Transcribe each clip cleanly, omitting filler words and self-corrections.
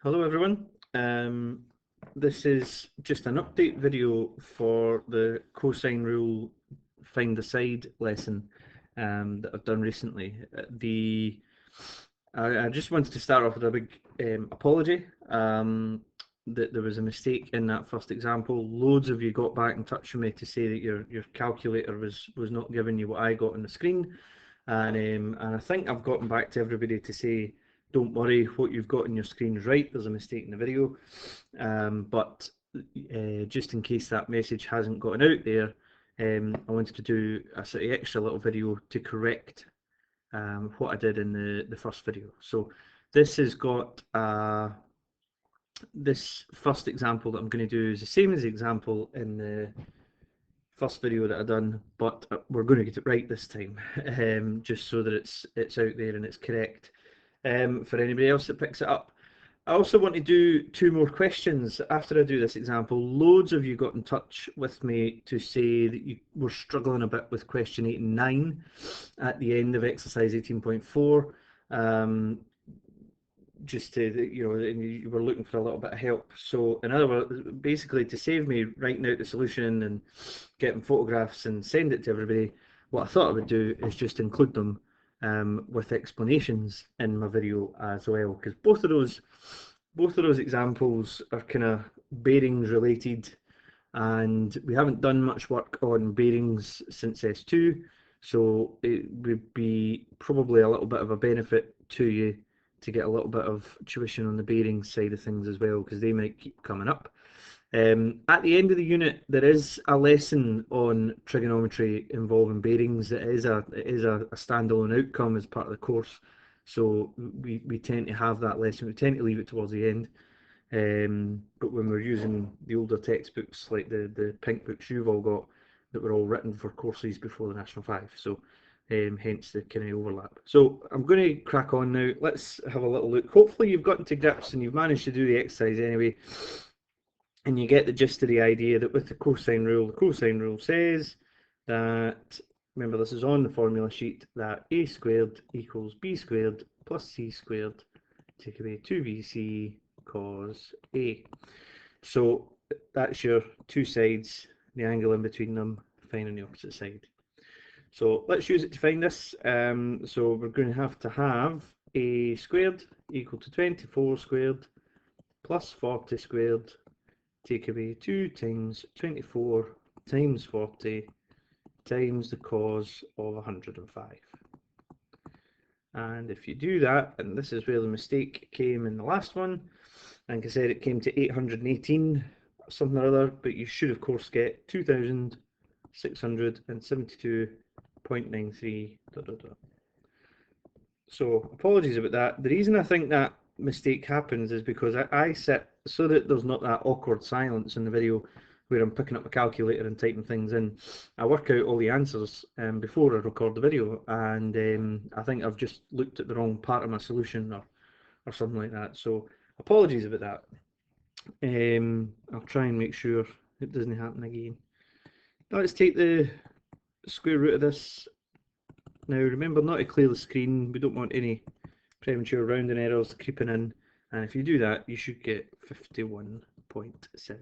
Hello everyone. This is just an update video for the cosine rule find the side lesson that I've done recently. I just wanted to start off with a big apology that there was a mistake in that first example. Loads of you got back in touch with me to say that your calculator was not giving you what I got on the screen, and I think I've gotten back to everybody to say, don't worry, what you've got on your screen is right. There's a mistake in the video, but just in case that message hasn't gotten out there, I wanted to do a sort of extra little video to correct what I did in the first video. So this has got this first example that I'm going to do is the same as the example in the first video that I done, but we're going to get it right this time, just so that it's out there and it's correct for anybody else that picks it up. I also want to do two more questions after I do this example. Loads of you got in touch with me to say that you were struggling a bit with question 8 and 9 at the end of exercise 18.4. Just to, you were looking for a little bit of help. So in other words, basically to save me writing out the solution and getting photographs and send it to everybody, what I thought I would do is just include them with explanations in my video as well, because both of those examples are kind of bearings related, and we haven't done much work on bearings since S2, so it would be probably a little bit of a benefit to you to get a little bit of tuition on the bearings side of things as well, because they might keep coming up. At the end of the unit, there is a lesson on trigonometry involving bearings. It is a standalone outcome as part of the course, so we tend to have that lesson. We tend to leave it towards the end, but when we're using the older textbooks, like the pink books you've all got, that were all written for courses before the National 5, so hence the kind of overlap. So I'm going to crack on now. Let's have a little look. Hopefully you've gotten to grips and you've managed to do the exercise anyway, and you get the gist of the idea that with the cosine rule says that, remember this is on the formula sheet, that a squared equals b squared plus c squared take away 2bc cos a. So that's your two sides, the angle in between them, finding the opposite side. So let's use it to find this. So we're going to have a squared equal to 24 squared plus 40 squared take away 2 times 24 times 40 times the cos of 105. And if you do that, and this is where the mistake came in the last one, like I said, it came to 818 something or other, but you should of course get 2672.93 . So apologies about that. The reason I think that mistake happens is because I set so that there's not that awkward silence in the video where I'm picking up my calculator and typing things in. I work out all the answers before I record the video, and I think I've just looked at the wrong part of my solution or something like that. So apologies about that. I'll try and make sure it doesn't happen again. Now let's take the square root of this. Now remember not to clear the screen, we don't want any premature rounding errors creeping in, and if you do that you should get 51.7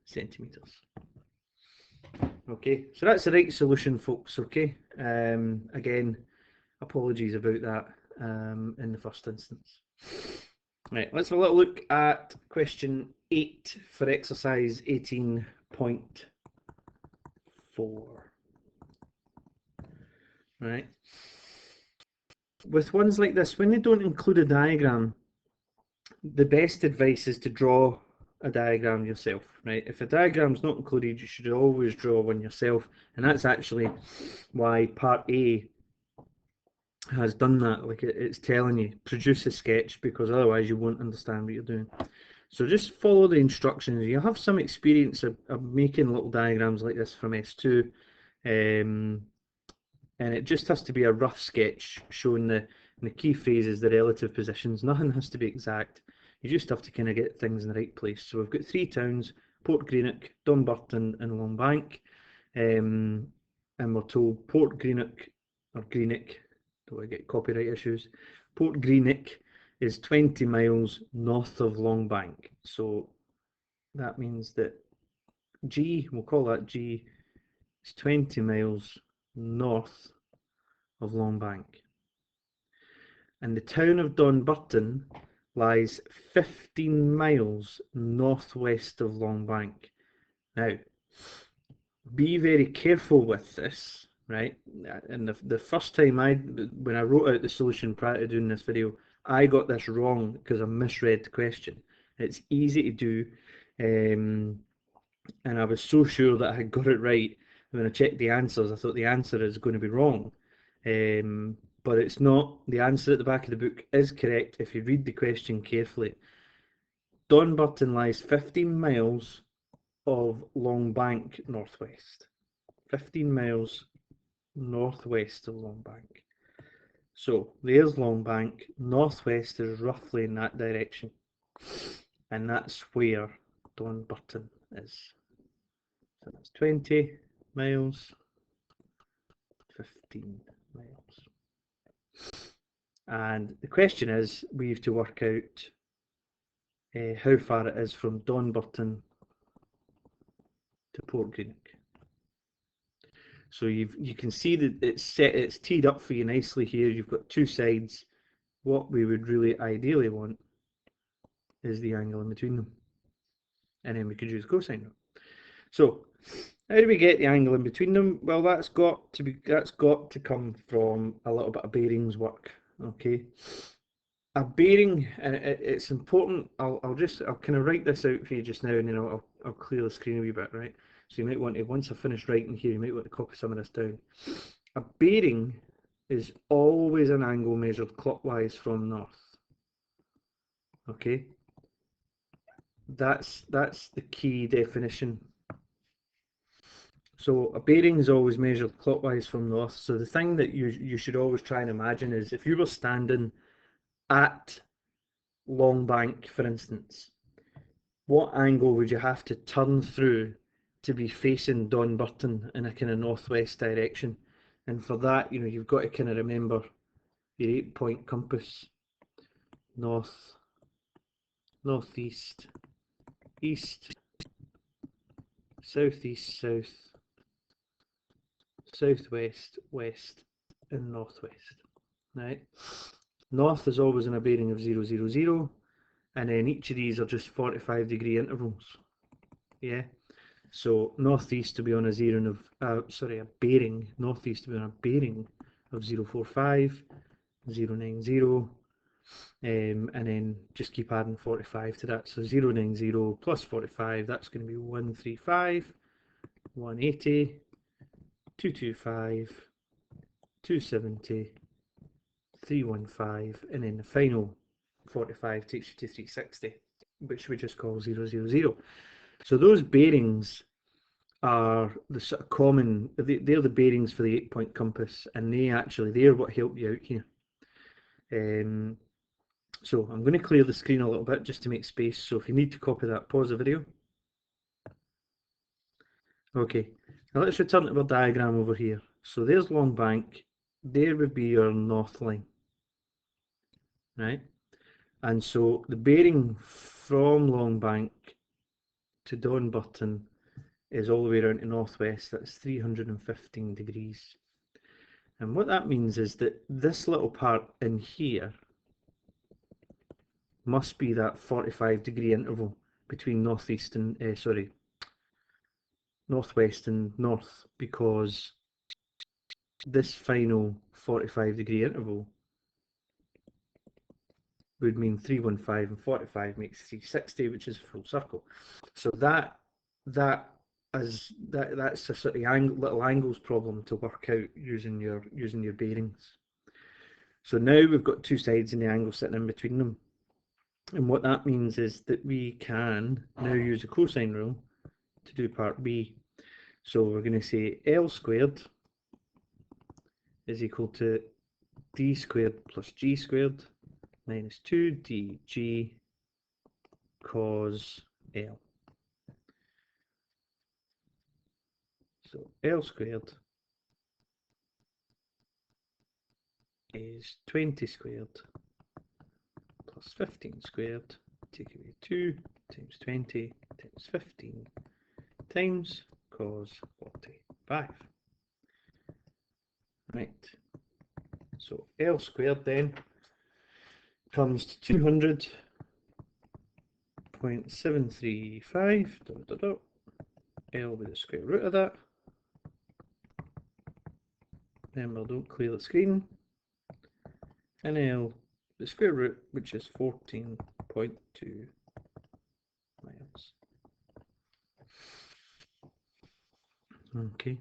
centimetres. Okay, so that's the right solution folks, okay? Again, apologies about that in the first instance. Right, let's have a little look at question 8 for exercise 18.4. Right. With ones like this, when they don't include a diagram, the best advice is to draw a diagram yourself, right? If a diagram's not included, you should always draw one yourself, and that's actually why part A has done that. Like it's telling you, produce a sketch, because otherwise you won't understand what you're doing. So just follow the instructions. You'll have some experience of making little diagrams like this from S2, and it just has to be a rough sketch showing the key phases, the relative positions. Nothing has to be exact. You just have to kind of get things in the right place. So we've got 3 towns: Port Greenock, Dunbarton and Longbank, and we're told Port Greenock, or Greenock, don't want to get copyright issues, Port Greenock is 20 miles north of Longbank. So that means that G, we'll call that G, is 20 miles north of Longbank. And the town of Donburton lies 15 miles northwest of Longbank. Now, be very careful with this, right? And the first time when I wrote out the solution prior to doing this video, I got this wrong because I misread the question. It's easy to do, and I was so sure that I had got it right. When I checked the answers, I thought the answer is going to be wrong. But it's not. The answer at the back of the book is correct if you read the question carefully. Donburton lies 15 miles of Longbank northwest. 15 miles northwest of Longbank. So there's Longbank. Northwest is roughly in that direction. And that's where Donburton is. So that's 20 miles, 15 miles. And the question is, we have to work out how far it is from Donburton to Port Greenock. So you can see that it's teed up for you nicely here. You've got two sides. What we would really ideally want is the angle in between them. And then we could use cosine rule. So how do we get the angle in between them? Well, that's got to come from a little bit of bearings work. Okay. A bearing, and it's important. I'll kind of write this out for you just now, and then I'll clear the screen a wee bit, right? So you might want to, once I finish writing here, you might want to copy some of this down. A bearing is always an angle measured clockwise from north. Okay, that's the key definition. So a bearing is always measured clockwise from north. So the thing that you should always try and imagine is if you were standing at Longbank, for instance, what angle would you have to turn through to be facing Donburton in a kind of northwest direction? And for that, you've got to kind of remember your 8-point compass: north, northeast, east, southeast, south, southwest, west, and northwest. Right? North is always in a bearing of 0, 0, 0, and then each of these are just 45-degree intervals. Yeah. So northeast to be on a a bearing. Northeast to be on a bearing of 045, 090, and then just keep adding 45 to that. So 090 plus 45, that's going to be 135, 180, 225, 270, 315, and then the final 45 takes you to 360, which we just call 000. So those bearings are the sort of common, they're the bearings for the 8-point compass, and they're what help you out here. So I'm going to clear the screen a little bit just to make space. So if you need to copy that, pause the video. Okay, now let's return to our diagram over here. So there's Longbank, there would be your north line, right? And so the bearing from Longbank to Donburton is all the way around to northwest. That's 315 degrees. And what that means is that this little part in here must be that 45-degree interval between northwest and north, because this final 45-degree interval would mean 315 and 45 makes 360, which is a full circle. So that's a sort of little angles problem to work out using your bearings. So now we've got two sides and the angle sitting in between them. And what that means is that we can now use the cosine rule to do part B. So we're going to say L squared is equal to D squared plus G squared minus 2DG cos L. So L squared is 20 squared plus 15 squared, take away 2 times 20 times 15 times cos 45. Right, so L squared then comes to 200.735 L with the square root of that. Remember, don't clear the screen. And L, the square root, which is 14.2 miles. Okay,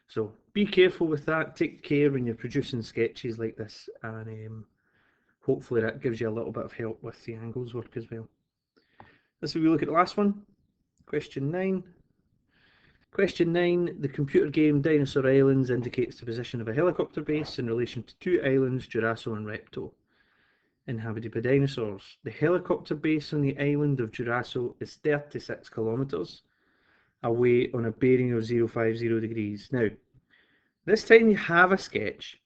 so be careful with that. Take care when you're producing sketches like this, and hopefully that gives you a little bit of help with the angles work as well. Let's have a look at the last one. Question 9. Question 9. The computer game Dinosaur Islands indicates the position of a helicopter base in relation to two islands, Jurasso and Repto, inhabited by dinosaurs. The helicopter base on the island of Jurasso is 36 kilometres away on a bearing of 050 degrees. Now, this time you have a sketch,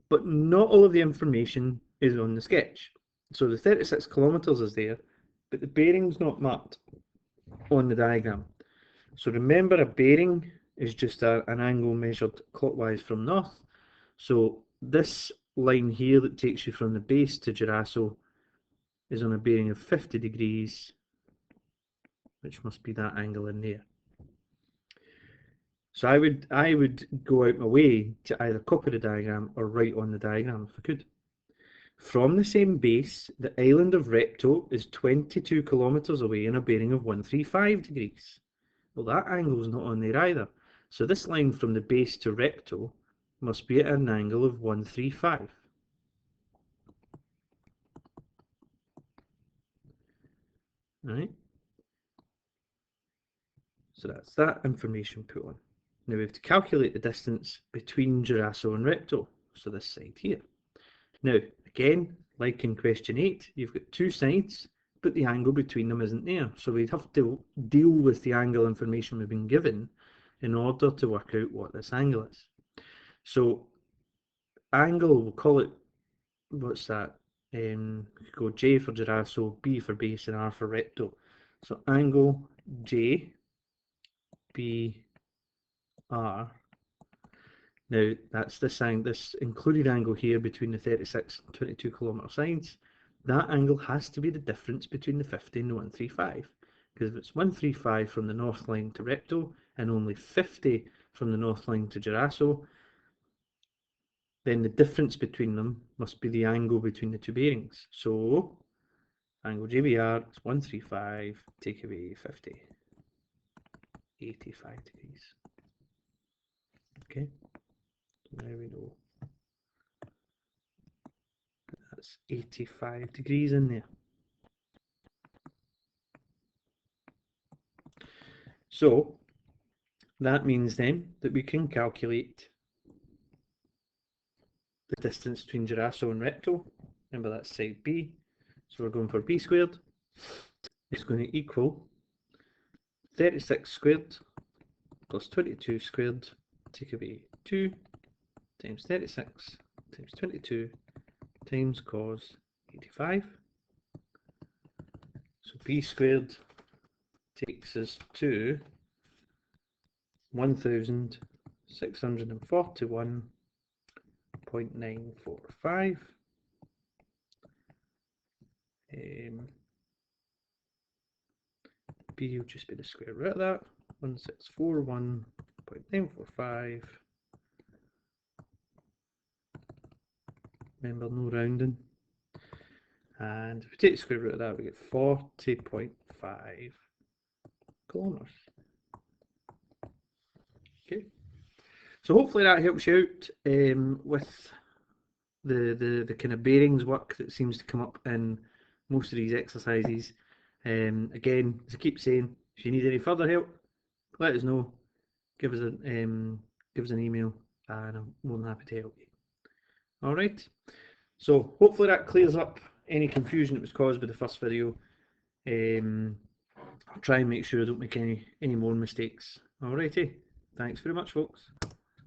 but not all of the information is on the sketch. So the 36 kilometres is there, but the bearing's not marked on the diagram. So remember, a bearing is just an angle measured clockwise from north. So this line here that takes you from the base to Jurasso is on a bearing of 50 degrees, which must be that angle in there. So I would go out my way to either copy the diagram or write on the diagram if I could. From the same base, the island of Repto is 22 kilometres away in a bearing of 135 degrees. Well, that angle's not on there either. So this line from the base to Repto must be at an angle of 135. Right? So that's that information put on. Now we have to calculate the distance between Jurasso and Repto, so this side here. Now, again, like in question 8, you've got two sides, but the angle between them isn't there. So we'd have to deal with the angle information we've been given in order to work out what this angle is. So angle, we'll call it, what's that? Go J for Jurasso, B for base, and R for Repto. So angle J, B, R. Now that's this included angle here between the 36 and 22 kilometre sides. That angle has to be the difference between the 50 and the 135. Because if it's 135 from the north line to Repto and only 50 from the north line to Jurasso, then the difference between them must be the angle between the two bearings. So angle JBR is 135, take away 50, 85 degrees. Okay, there we go. That's 85 degrees in there. So that means then that we can calculate the distance between Jurasso and Repto. Remember, that's side B. So we're going for B squared. It's going to equal 36 squared plus 22 squared, take away 2 times 36 times 22 times cos 85. So B squared takes us to 1641.945. B will just be the square root of that, 1641.945. Remember, no rounding. And if we take the square root of that, we get 40.5 kilometres. Okay, so hopefully that helps you out with the kind of bearings work that seems to come up in most of these exercises. Again, as I keep saying, if you need any further help, let us know. Give us an email, and I'm more than happy to help you. All right. So hopefully that clears up any confusion that was caused by the first video. I'll try and make sure I don't make any more mistakes. Alrighty. Thanks very much, folks.